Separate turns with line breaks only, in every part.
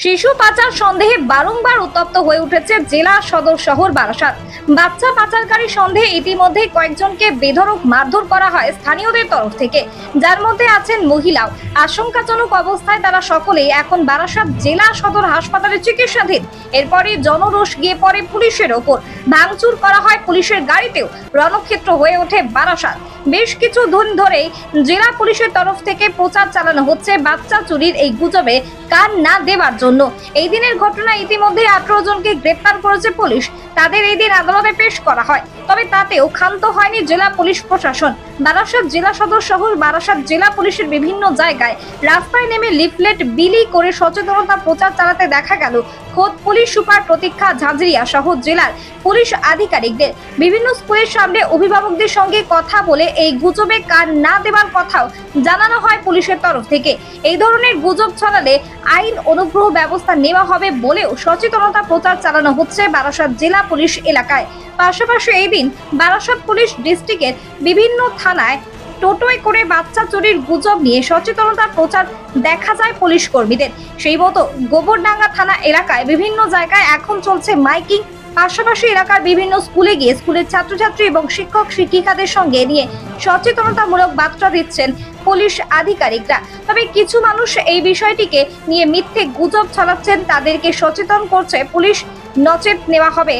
শিশু পাচার সন্দেহে বারংবার উত্তপ্ত হয়ে উঠেছে জেলা সদর শহর বারাসাত। বাচ্চা পাচারকারী সন্দেহে ইতিমধ্যে কয়েকজনকে বেধড়ক মারধর করা হয় স্থানীয়দের তরফ থেকে, যার মধ্যে আছেন মহিলাও। আশঙ্কাজনক অবস্থায় তারা সকলেই এখন বারাসাত জেলা সদর হাসপাতালে চিকিৎসাধীন। এরপরই জনরোষ গিয়ে পড়ে পুলিশের ওপর, ভাঙচুর করা হয় পুলিশের গাড়িতেও। রণক্ষেত্র হয়ে ওঠে বারাসাত। বেশ কিছু দিন ধরেই জেলা পুলিশের তরফ থেকে প্রচার চালানো হচ্ছে বাচ্চা চুরির এই গুজবে কান না দেওয়ার জন্য। এই দিনের ঘটনা ইতিমধ্যে 18 জনকে গ্রেপ্তার করেছে পুলিশ। তাদের এই দিন আদালতে পেশ করা হয়, তবে তাতেও ক্ষান্ত হয়নি জেলা পুলিশ প্রশাসন। বারাসাত জেলা সদর শহর বারাসাত জেলা পুলিশের বিভিন্ন জায়গায় রাস্তায় নেমে লিফলেট বিলি করে সচেতনতা প্রচার চালাতে দেখা গেল খোদ পুলিশ সুপার প্রতীক্ষা ঝাঁঝরিয়া সহ জেলার পুলিশ আধিকারিকদের। বিভিন্ন স্কুলের সামনে অভিভাবকদের সঙ্গে কথা বলে এই গুজবে কান না দেওয়ার কথাও জানানো হয় পুলিশের তরফ থেকে। এই ধরনের গুজব ছড়ালে আইন অনুগ্রহ ব্যবস্থা নেওয়া হবে বলেও সচেতনতা প্রচার চালানো হচ্ছে বারাসাত জেলা পুলিশ এলাকায়। পাশাপাশি এই দিন বারাসাত পুলিশ ডিস্ট্রিক্টের বিভিন্ন থানায় টোটোয় করে বাচ্চা চুরির গুজব নিয়ে সচেতনতা প্রচার দেখা যায় পুলিশ কর্মীদের। সেই মতো গোবরডাঙ্গা থানা এলাকায় বিভিন্ন জায়গায় এখন চলছে মাইকিং। পাশাপাশি এলাকার বিভিন্ন স্কুলে গিয়ে স্কুলের ছাত্রছাত্রী এবং শিক্ষক শিক্ষিকাদের সঙ্গে নিয়ে সচেতনতামূলক বার্তা দিচ্ছেন পুলিশ আধিকারিকরা। তবে কিছু মানুষ এই বিষয়টিকে নিয়ে মিথ্যে গুজব ছড়াচ্ছেন, তাদেরকে সচেতন করছে পুলিশ। নচেত নেওয়া হবে,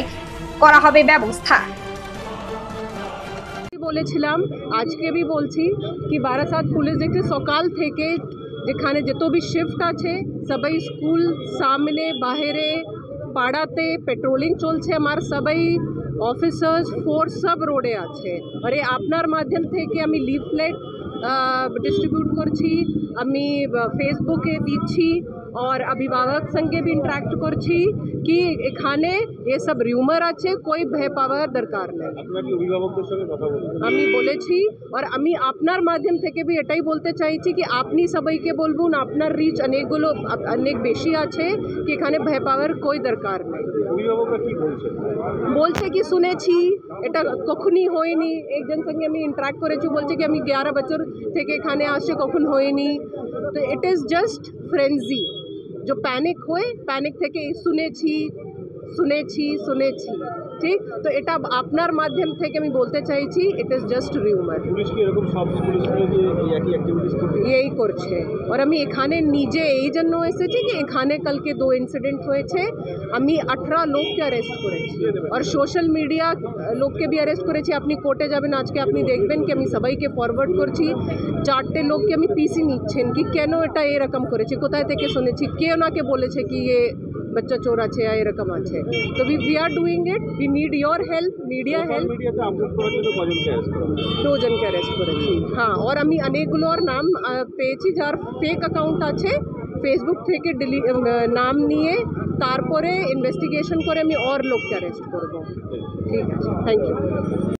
করা হবে ব্যবস্থা।
বলেছিলাম, আজকে भी বলছি কি বারাসাত পুলিশ দেখতে সকাল থেকে যেখানে যত भी শিফট আছে সবাই স্কুল সামনে বাইরে পাড়াতে পেট্রোলিং চলছে। আমার সবাই অফিসার্স ফোর্স সব রোডে আছে। আর আপনার মাধ্যম থেকে আমি লিফলেট ডিস্ট্রিবিউট করছি, আমি ফেসবুকে দিচ্ছি और अभिभावक संगे भी इंटरैक्ट करছি कि এখানে ये सब রিউমার আছে, कोई भय पाওয়ার দরকার নেই।
আপনারা কি অভিভাবকদের সঙ্গে কথা বলছেন?
আমি বলেছি, আর আমি আপনার মাধ্যম থেকে भी এটাই বলতে চাইছি কি আপনি সবাইকে বলুন, আপনার রিচ অনেক বেশি আছে কি এখানে ভয় পাওয়ার कोई দরকার নেই।
অভিভাবকরা কি বলছেন?
বলছে কি শুনেছি এটা কখনই হয়নি। একজন সঙ্গে আমি ইন্টারঅ্যাক্ট করেছি, বলছে কি আমি 11 বছর থেকে এখানে আসছে, কখন হয়নি। তো ইট ইজ জাস্ট ফ্রেন্জি, जो पैनिक हुए पैनिक থেকে শুনেছি ঠিক। তো এটা আপনার মাধ্যম থেকে আমি বলতে চাইছি it is just rumour.
Police কি এরকম সব স্কুলে একই অ্যাক্টিভিটিস করছে?
এই করছে। আর আমি এখানে নিজে এই জন্য এসেছি কি এখানে কালকে 2 ইনসিডেন্ট হয়েছে। আমি 18 লোককে অ্যারেস্ট করেছি আর সোশ্যাল মিডিয়া লোককে भी অ্যারেস্ট করেছি। আপনি কোর্টে যাবেন আজকে, আপনি দেখবেন কি আমি সবাইকে ফরওয়ার্ড করছি। 4টে লোককে আমি পিসি নিচ্ছেন কি কেন এটা এরকম করেছি, কোথায় থেকে শুনেছি, কে ওনাকে বলেছে কি ये बच्चा चोर আছে এরকম আছে। তো we are doing it, we need your help, media help।
মিডিয়াতে আপলোড করার জন্য কজনকে অ্যারেস্ট করা হয়েছে?
2 জনকে অ্যারেস্ট করেছি। হ্যাঁ, আর আমি অনেকগুলোর নাম পেয়েছি যার ফেক অ্যাকাউন্ট আছে, ফেসবুক থেকে নাম নিয়ে তারপরে ইনভেস্টিগেশন করে আমি আর লোককে অ্যারেস্ট করব। ঠিক আছে, থ্যাংক ইউ।